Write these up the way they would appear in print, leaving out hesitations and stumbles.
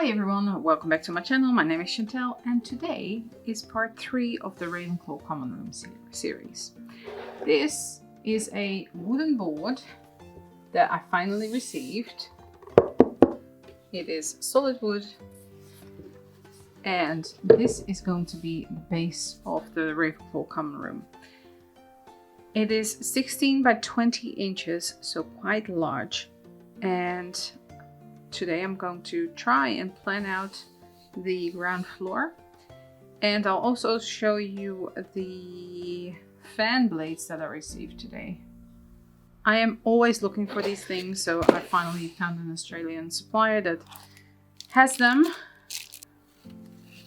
Hi everyone, welcome back to my channel. My name is Chantel and today is part 3 of the Ravenclaw Common Room series. This is a wooden board that I finally received. It is solid wood and this is going to be the base of the Ravenclaw Common Room. It is 16 by 20 inches, so quite large, and today I'm going to try and plan out the ground floor, and I'll also show you the fan blades that I received today. I am always looking for these things, so I finally found an Australian supplier that has them.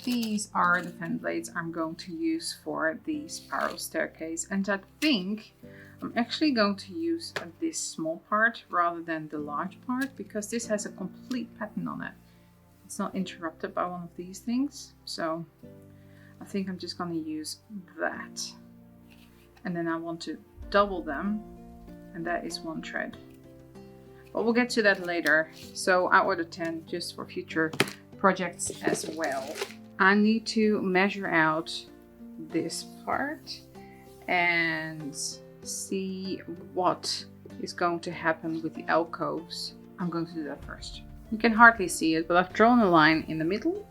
These are the fan blades I'm going to use for the spiral staircase, and I think I'm actually going to use this small part rather than the large part because this has a complete pattern on it. It's not interrupted by one of these things, so I think I'm just going to use that. And then I want to double them, and that is one thread. But we'll get to that later. So I ordered 10 just for future projects as well. I need to measure out this part and see what is going to happen with the alcoves. I'm going to do that first. You can hardly see it, but I've drawn a line in the middle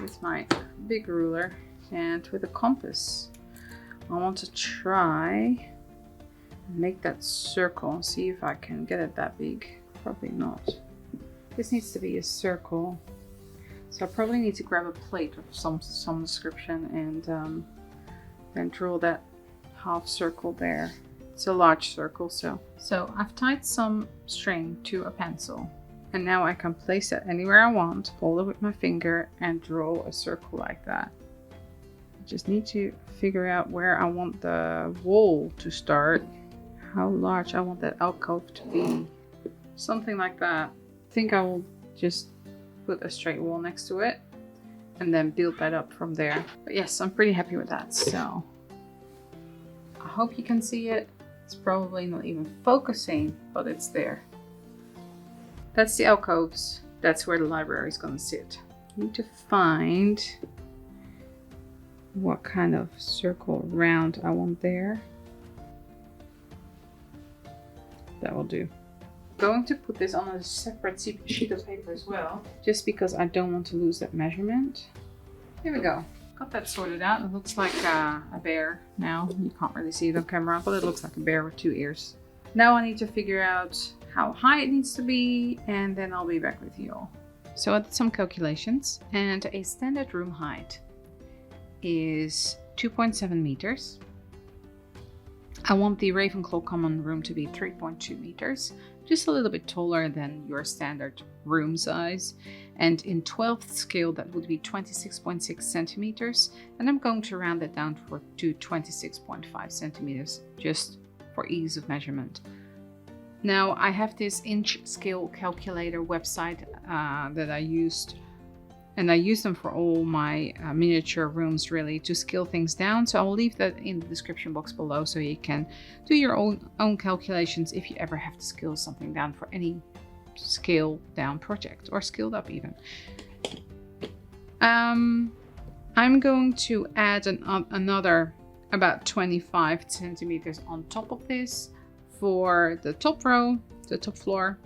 with my big ruler and with a compass. I want to try and make that circle and see if I can get it that big. Probably not. This needs to be a circle. So I probably need to grab a plate of some description and then draw that half circle there. It's a large circle, so I've tied some string to a pencil, and now I can place it anywhere I want, hold it with my finger and draw a circle like that. I just need to figure out where I want the wall to start, how large I want that alcove to be. Something like that. I think I will just put a straight wall next to it and then build that up from there. But yes, I'm pretty happy with that. So I hope you can see it. It's probably not even focusing, but it's there. That's the alcoves. That's where the library is going to sit. I need to find what kind of circle round I want there. That will do. Going to put this on a separate sheet of paper as well, just because I don't want to lose that measurement. Here we go. Got that sorted out. It looks like a bear now. You can't really see it on camera, but it looks like a bear with 2 ears. Now I need to figure out how high it needs to be, and then I'll be back with you all. So I did some calculations, and a standard room height is 2.7 meters. I want the Ravenclaw Common Room to be 3.2 meters, just a little bit taller than your standard room size. And in 12th scale, that would be 26.6 centimeters. And I'm going to round it down to 26.5 centimeters, just for ease of measurement. Now, I have this inch scale calculator website that I used. And I use them for all my miniature rooms, really, to scale things down. So I'll leave that in the description box below so you can do your own calculations if you ever have to scale something down for any scale down project, or scaled up even. I'm going to add another about 25 centimeters on top of this for the top row, the top floor,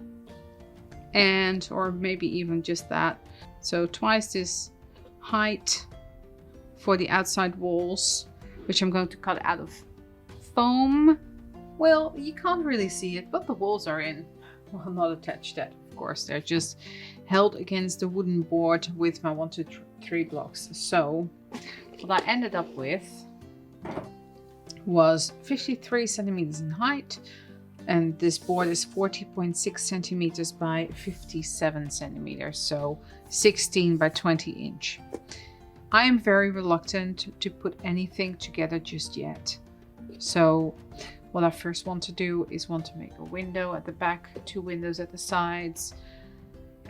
and or maybe even just that. So twice this height for the outside walls, which I'm going to cut out of foam. Well, you can't really see it, but the walls are in. Well, not attached yet, of course. They're just held against the wooden board with my 1, 2, 3 blocks. So what I ended up with was 53 centimeters in height. And this board is 40.6 centimeters by 57 centimeters, so 16 by 20 inch. I am very reluctant to put anything together just yet. So what I first want to do is want to make a window at the back, 2 windows at the sides,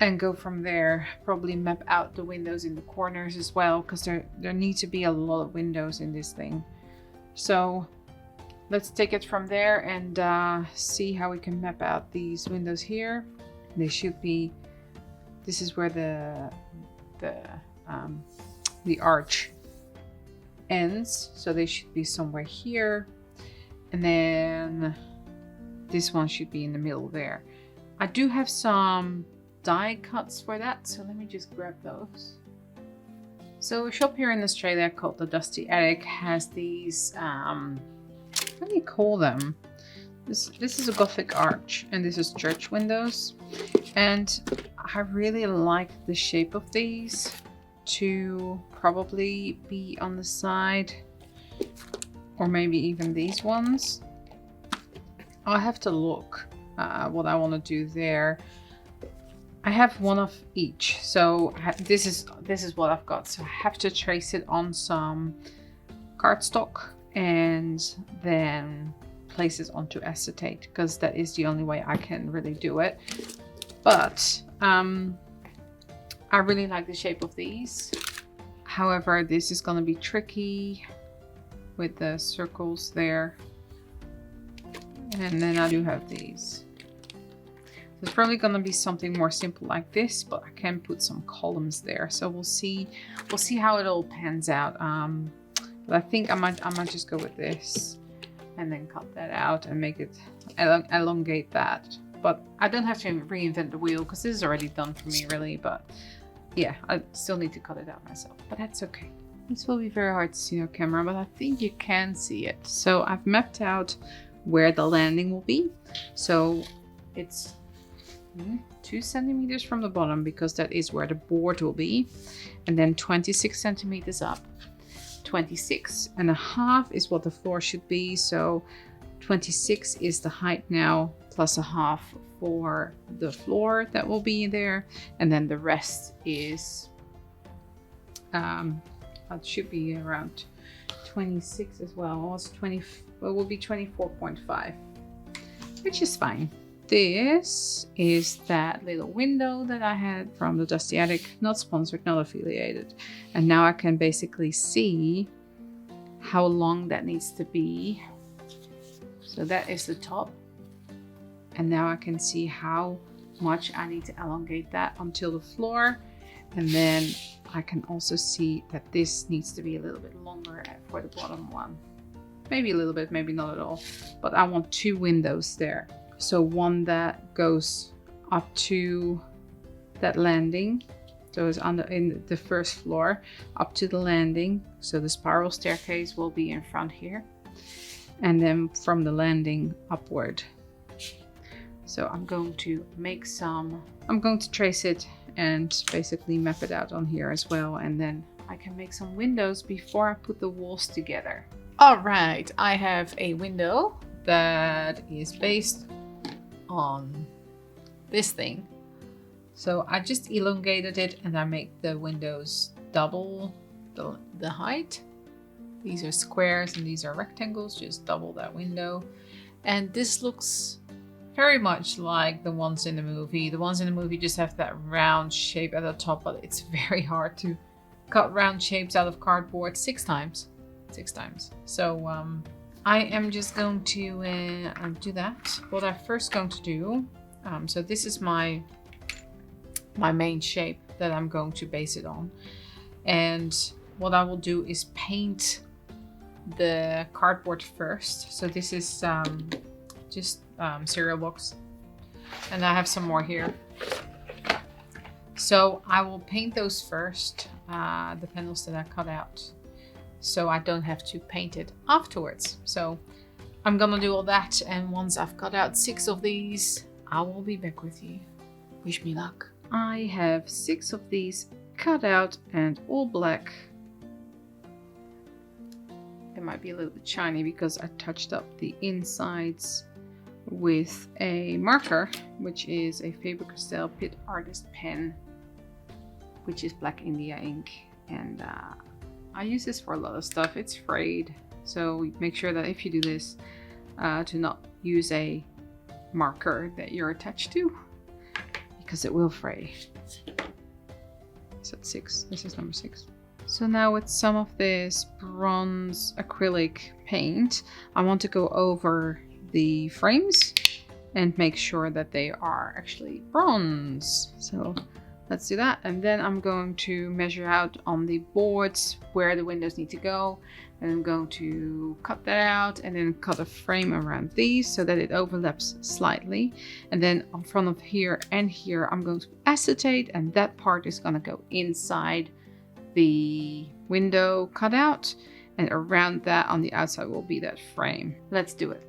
and go from there. Probably map out the windows in the corners as well, because there need to be a lot of windows in this thing. So let's take it from there and see how we can map out these windows here. They should be this is where the arch ends, so they should be somewhere here, and then this one should be in the middle there. I do have some die cuts for that, so let me just grab those. So a shop here in Australia called the Dusty Attic has these, what do you call them? This is a Gothic arch, and this is church windows. And I really like the shape of these to probably be on the side, or maybe even these ones. I'll have to look what I want to do there. I have one of each, so this is what I've got. So I have to trace it on some cardstock and then place it onto acetate, because that is the only way I can really do it. But I really like the shape of these. However, this is going to be tricky with the circles there. And then I do have these. It's probably going to be something more simple like this, but I can put some columns there. So we'll see how it all pans out. But I think I might just go with this and then cut that out and make it elongate that. But I don't have to reinvent the wheel because this is already done for me, really. But yeah, I still need to cut it out myself, but that's okay. This will be very hard to see on camera, but I think you can see it. So I've mapped out where the landing will be. So it's 2 centimeters from the bottom, because that is where the board will be, and then 26 centimeters up. 26.5 is what the floor should be, so 26 is the height now, plus a half for the floor that will be there, and then the rest is it should be around 26 as well. It's 20, well, it will be 24.5, which is fine. This is that little window that I had from the Dusty Attic, not sponsored, not affiliated. And now I can basically see how long that needs to be. So that is the top. And now I can see how much I need to elongate that until the floor. And then I can also see that this needs to be a little bit longer for the bottom one. Maybe a little bit, maybe not at all. But I want 2 windows there. So one that goes up to that landing, so it's in the first floor up to the landing. So the spiral staircase will be in front here, and then from the landing upward. So I'm going to trace it and basically map it out on here as well, and then I can make some windows before I put the walls together. All right, I have a window that is based on this thing. So I just elongated it and I make the windows double the height. These are squares and these are rectangles, just double that window. And this looks very much like the ones in the movie. The ones in the movie just have that round shape at the top, but it's very hard to cut round shapes out of cardboard 6 times. So I am just going to do that. What I'm first going to do, so this is my main shape that I'm going to base it on. And what I will do is paint the cardboard first. So this is just cereal box. And I have some more here. So I will paint those first, the panels that I cut out, so I don't have to paint it afterwards. So I'm gonna do all that, and once I've cut out 6 of these, I will be back with you. Wish me luck. I have 6 of these cut out and all black. It might be a little bit shiny because I touched up the insides with a marker, which is a Faber-Castell Pit Artist pen, which is Black India ink, and I use this for a lot of stuff. It's frayed, so make sure that if you do this, to not use a marker that you're attached to, because it will fray. So it's 6. This is number 6. So now with some of this bronze acrylic paint, I want to go over the frames and make sure that they are actually bronze. So let's do that. And then I'm going to measure out on the boards where the windows need to go. And I'm going to cut that out and then cut a frame around these so that it overlaps slightly. And then in front of here and here, I'm going to acetate, and that part is going to go inside the window cutout. And around that on the outside will be that frame. Let's do it.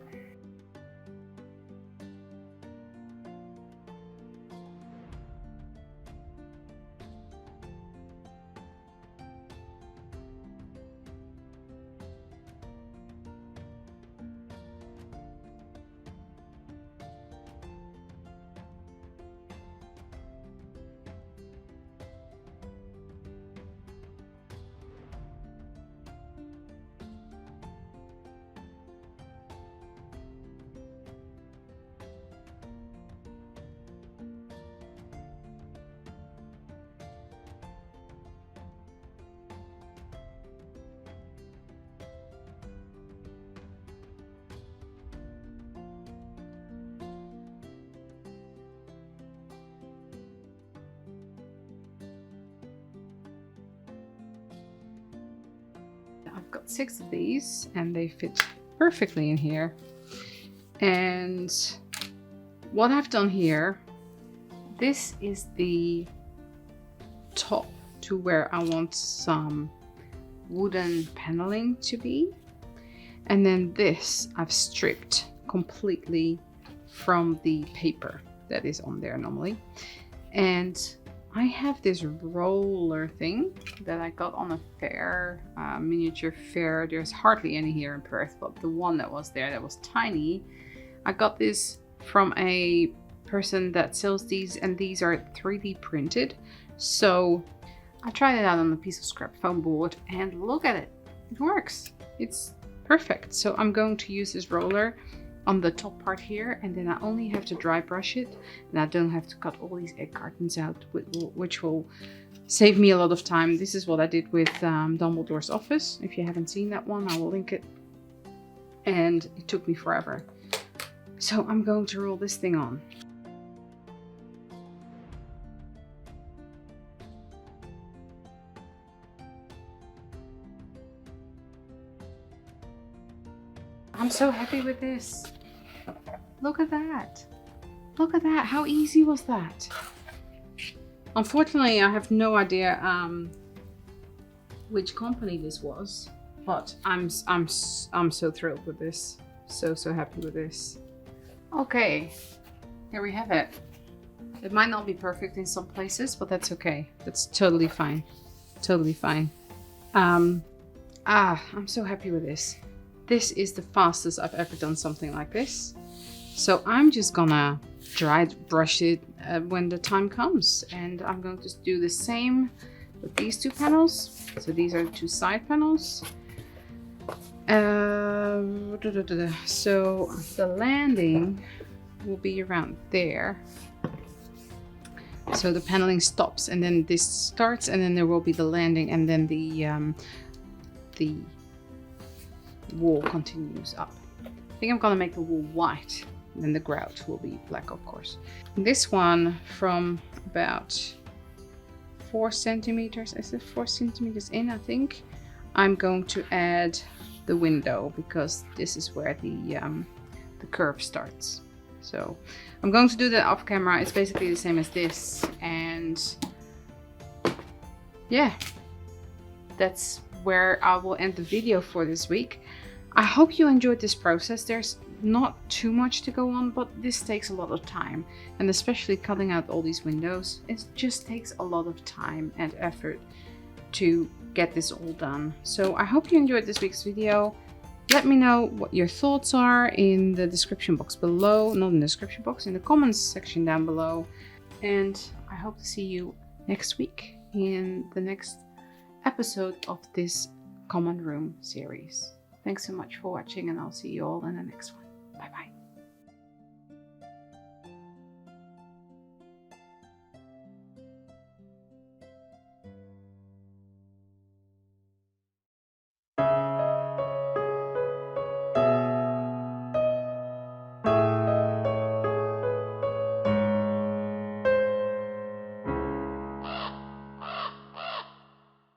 I've got 6 of these and they fit perfectly in here. And what I've done here, this is the top to where I want some wooden paneling to be. And then this I've stripped completely from the paper that is on there normally. And I have this roller thing that I got on a fair, miniature fair. There's hardly any here in Perth, but the one that was there that was tiny, I got this from a person that sells these, and these are 3D printed. So I tried it out on a piece of scrap foam board and look at it, it works. It's perfect. So I'm going to use this roller on the top part here, and then I only have to dry brush it, and I don't have to cut all these egg cartons out, which will save me a lot of time. This is what I did with Dumbledore's office. If you haven't seen that one, I will link it. And it took me forever. So I'm going to roll this thing on. I'm so happy with this. Look at that. Look at that. How easy was that? Unfortunately, I have no idea which company this was, but I'm so thrilled with this. So happy with this. Okay, here we have it. It might not be perfect in some places, but that's okay. That's totally fine. Totally fine. I'm so happy with this. This is the fastest I've ever done something like this. So I'm just gonna dry brush it when the time comes. And I'm going to do the same with these 2 panels. So these are the 2 side panels. So the landing will be around there. So the paneling stops and then this starts, and then there will be the landing, and then the wall continues up. I think I'm gonna make the wall white, and then the grout will be black, of course. This one from about 4 centimeters, is it 4 centimeters in, I think, I'm going to add the window, because this is where the curve starts. So I'm going to do that off camera. It's basically the same as this, and yeah, that's where I will end the video for this week. I hope you enjoyed this process. There's not too much to go on, but this takes a lot of time, and especially cutting out all these windows, it just takes a lot of time and effort to get this all done. So I hope you enjoyed this week's video. Let me know what your thoughts are in the description box below, not in the description box, in the comments section down below. And I hope to see you next week in the next episode of this Common Room series. Thanks so much for watching, and I'll see you all in the next one. Bye bye.